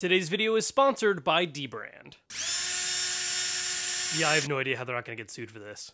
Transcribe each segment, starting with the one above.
Today's video is sponsored by dbrand. Yeah, I have no idea how they're not gonna get sued for this.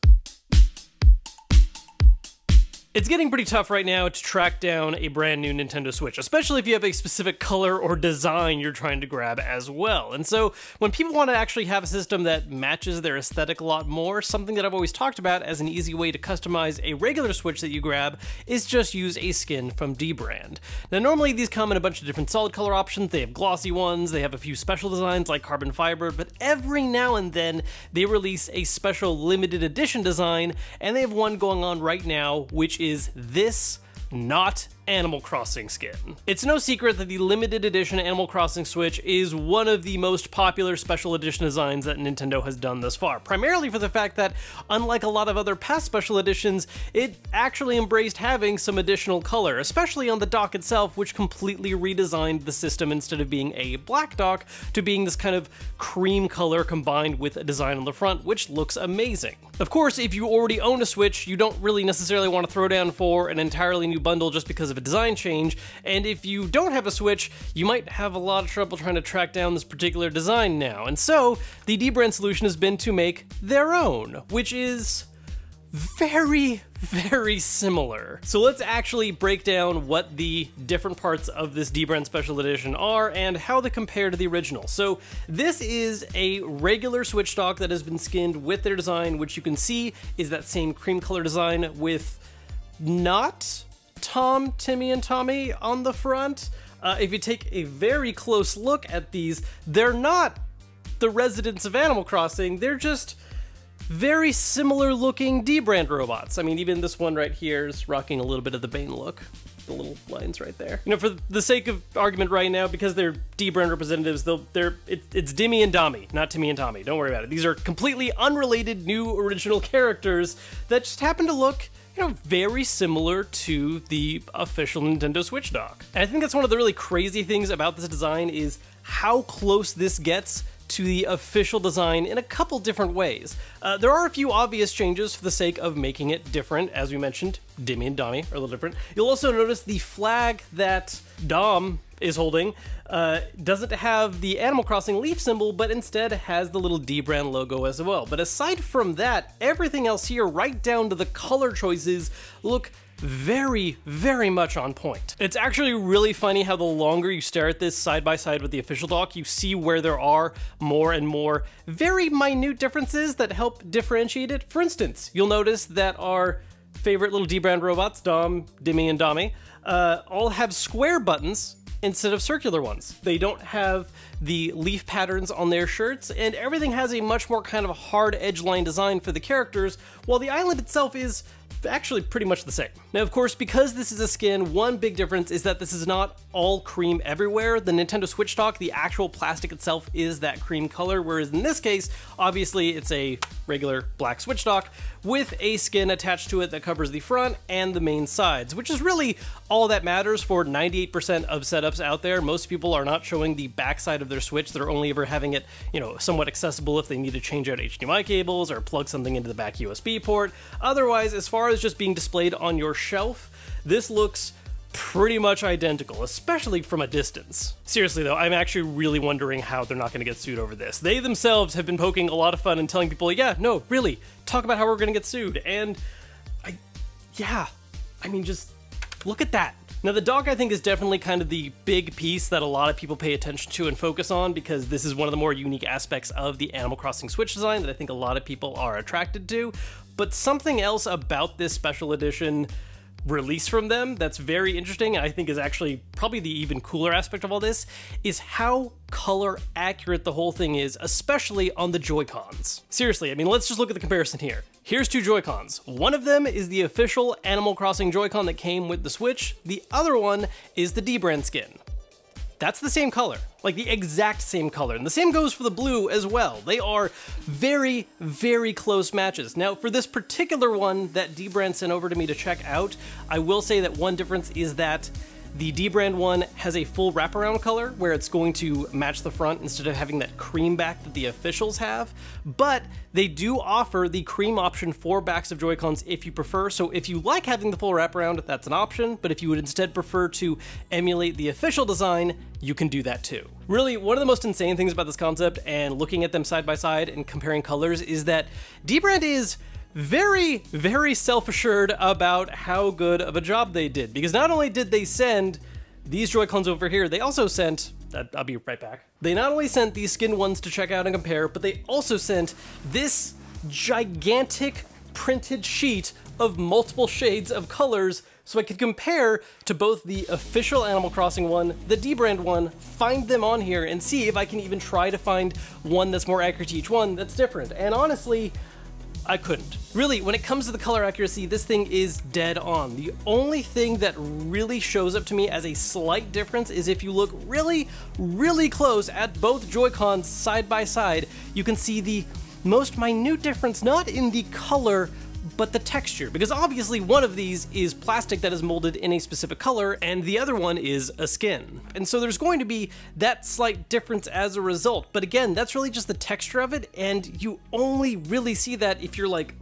It's getting pretty tough right now to track down a brand new Nintendo Switch, especially if you have a specific color or design you're trying to grab as well. And so when people want to actually have a system that matches their aesthetic a lot more, something that I've always talked about as an easy way to customize a regular Switch that you grab is just use a skin from dbrand. Now normally these come in a bunch of different solid color options. They have glossy ones, they have a few special designs like carbon fiber, but every now and then they release a special limited edition design, and they have one going on right now which is this not Animal Crossing skin. It's no secret that the limited edition Animal Crossing Switch is one of the most popular special edition designs that Nintendo has done thus far, primarily for the fact that, unlike a lot of other past special editions, it actually embraced having some additional color, especially on the dock itself, which completely redesigned the system instead of being a black dock to being this kind of cream color combined with a design on the front, which looks amazing. Of course, if you already own a Switch, you don't really necessarily want to throw down for an entirely new bundle just because of a design change, and if you don't have a Switch, you might have a lot of trouble trying to track down this particular design now. And so, the dbrand solution has been to make their own, which is very, very similar. So let's actually break down what the different parts of this dbrand special edition are and how they compare to the original. So this is a regular Switch dock that has been skinned with their design, which you can see is that same cream color design with not Tom, Timmy, and Tommy on the front. If you take a very close look at these, they're not the residents of Animal Crossing, they're just very similar looking dbrand robots. I mean, even this one right here is rocking a little bit of the Bane look. The little lines right there. You know, for the sake of argument right now, because they're dbrand representatives, it's Dimmy and Dommy, not Timmy and Tommy. Don't worry about it. These are completely unrelated new original characters that just happen to look, you know, very similar to the official Nintendo Switch dock. And I think that's one of the really crazy things about this design is how close this gets to the official design in a couple different ways. There are a few obvious changes for the sake of making it different. As we mentioned, Dimmy and Dommy are a little different. You'll also notice the flag that Dom is holding doesn't have the Animal Crossing leaf symbol, but instead has the little dbrand logo as well. But aside from that, everything else here, right down to the color choices, look very, very much on point. It's actually really funny how the longer you stare at this side by side with the official dock, you see where there are more and more very minute differences that help differentiate it. For instance, you'll notice that our favorite little dbrand robots, Dom, Dimmy, and Dommy, all have square buttons instead of circular ones. They don't have the leaf patterns on their shirts, and everything has a much more kind of hard edge line design for the characters, while the island itself is actually pretty much the same. Now, of course, because this is a skin, one big difference is that this is not all cream everywhere. The Nintendo Switch dock, the actual plastic itself is that cream color, whereas in this case, obviously it's a regular black Switch dock with a skin attached to it that covers the front and the main sides, which is really all that matters for 98% of setups out there. Most people are not showing the backside of their Switch. They're only ever having it, you know, somewhat accessible if they need to change out HDMI cables or plug something into the back USB port. Otherwise, as far as just being displayed on your shelf, this looks pretty much identical, especially from a distance. Seriously though, I'm actually really wondering how they're not going to get sued over this. They themselves have been poking a lot of fun and telling people, yeah, no, really, talk about how we're going to get sued. And I mean, just look at that. Now the dock, I think, is definitely kind of the big piece that a lot of people pay attention to and focus on, because this is one of the more unique aspects of the Animal Crossing Switch design that I think a lot of people are attracted to. But something else about this special edition release from them that's very interesting, and I think is actually probably the even cooler aspect of all this, is how color accurate the whole thing is, especially on the Joy-Cons. Seriously, I mean, let's just look at the comparison here. Here's two Joy-Cons. One of them is the official Animal Crossing Joy-Con that came with the Switch. The other one is the dbrand skin. That's the same color, like the exact same color. And the same goes for the blue as well. They are very, very close matches. Now, for this particular one that dbrand sent over to me to check out, I will say that one difference is that The dbrand one has a full wraparound color where it's going to match the front instead of having that cream back that the officials have, but they do offer the cream option for backs of Joy-Cons if you prefer. So if you like having the full wraparound, that's an option, but if you would instead prefer to emulate the official design, you can do that too. Really, one of the most insane things about this concept and looking at them side by side and comparing colors is that dbrand is very, very self-assured about how good of a job they did. Because not only did they send these Joy-Cons over here, they also sent, I'll be right back. They not only sent these skin ones to check out and compare, but they also sent this gigantic printed sheet of multiple shades of colors so I could compare to both the official Animal Crossing one, the dbrand one, find them on here and see if I can even try to find one that's more accurate to each one that's different. And honestly, I couldn't. Really, when it comes to the color accuracy, this thing is dead on. The only thing that really shows up to me as a slight difference is if you look really, really close at both Joy-Cons side by side, you can see the most minute difference, not in the color, but the texture, because obviously one of these is plastic that is molded in a specific color and the other one is a skin. And so there's going to be that slight difference as a result. But again, that's really just the texture of it, and you only really see that if you're like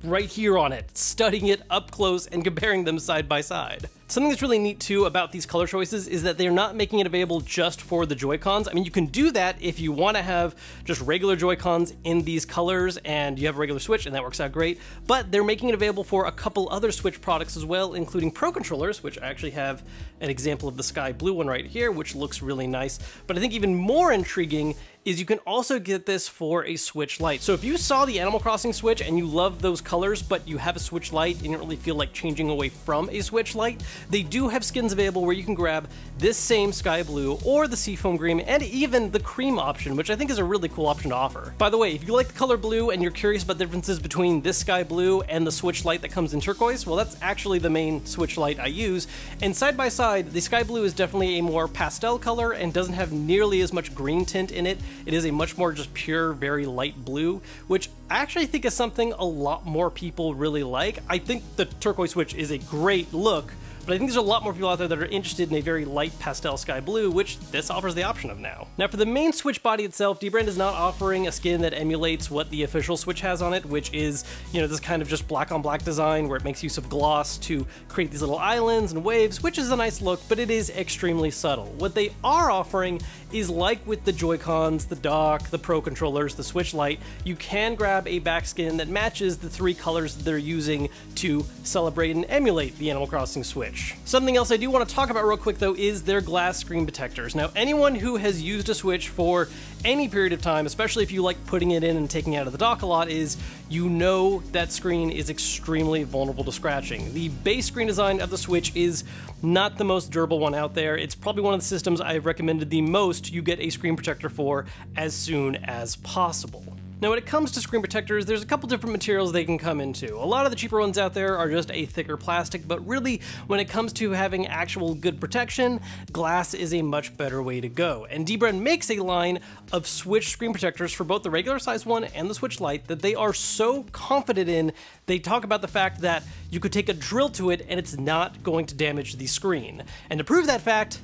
right here on it, studying it up close and comparing them side by side. Something that's really neat too about these color choices is that they're not making it available just for the Joy-Cons. I mean, you can do that if you want to have just regular Joy-Cons in these colors and you have a regular Switch, and that works out great, but they're making it available for a couple other Switch products as well, including Pro Controllers, which I actually have an example of the sky blue one right here, which looks really nice. But I think even more intriguing is you can also get this for a Switch Lite. So if you saw the Animal Crossing Switch and you love those colors, but you have a Switch Lite and you don't really feel like changing away from a Switch Lite, they do have skins available where you can grab this same sky blue or the seafoam green and even the cream option, which I think is a really cool option to offer. By the way, if you like the color blue and you're curious about the differences between this sky blue and the Switch Lite that comes in turquoise, well, that's actually the main Switch Lite I use. And side by side, the sky blue is definitely a more pastel color and doesn't have nearly as much green tint in it. It is a much more just pure, very light blue, which I actually think is something a lot more people really like. I think the turquoise Switch is a great look, but I think there's a lot more people out there that are interested in a very light pastel sky blue, which this offers the option of now. Now for the main Switch body itself, dbrand is not offering a skin that emulates what the official Switch has on it, which is, you know, this kind of just black on black design where it makes use of gloss to create these little islands and waves, which is a nice look, but it is extremely subtle. What they are offering is, like with the Joy-Cons, the dock, the Pro Controllers, the Switch Lite, you can grab a back skin that matches the three colors that they're using to celebrate and emulate the Animal Crossing Switch. Something else I do want to talk about real quick though is their glass screen protectors. Now anyone who has used a Switch for any period of time, especially if you like putting it in and taking it out of the dock a lot, is you know that screen is extremely vulnerable to scratching. The base screen design of the Switch is not the most durable one out there. It's probably one of the systems I've recommended the most you get a screen protector for as soon as possible. Now when it comes to screen protectors, there's a couple different materials they can come into. A lot of the cheaper ones out there are just a thicker plastic, but really when it comes to having actual good protection, glass is a much better way to go. And dbrand makes a line of Switch screen protectors for both the regular size one and the Switch Lite that they are so confident in. They talk about the fact that you could take a drill to it and it's not going to damage the screen. And to prove that fact,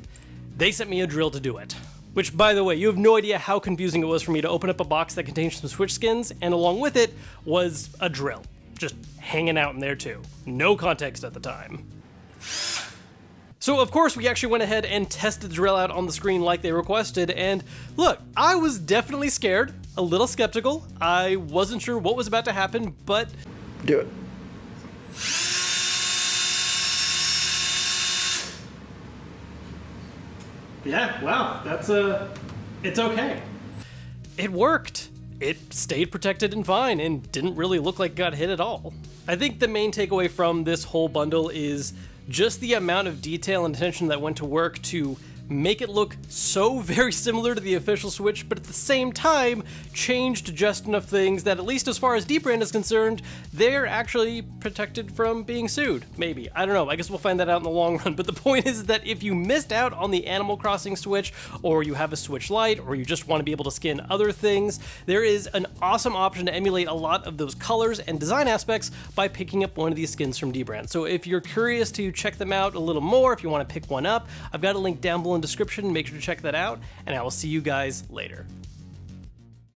they sent me a drill to do it. Which, by the way, you have no idea how confusing it was for me to open up a box that contains some Switch skins, and along with it was a drill. Just hanging out in there too. No context at the time. So of course we actually went ahead and tested the drill out on the screen like they requested, and look, I was definitely scared, a little skeptical. I wasn't sure what was about to happen, but... Do it. Yeah, wow, that's it's okay. It worked. It stayed protected and fine and didn't really look like it got hit at all. I think the main takeaway from this whole bundle is just the amount of detail and attention that went to work to make it look so very similar to the official Switch, but at the same time, changed just enough things that, at least as far as Dbrand is concerned, they're actually protected from being sued. Maybe. I don't know. I guess we'll find that out in the long run. But the point is that if you missed out on the Animal Crossing Switch, or you have a Switch Lite, or you just want to be able to skin other things, there is an awesome option to emulate a lot of those colors and design aspects by picking up one of these skins from Dbrand. So if you're curious to check them out a little more, if you want to pick one up, I've got a link down below in the description. Make sure to check that out, and I will see you guys later.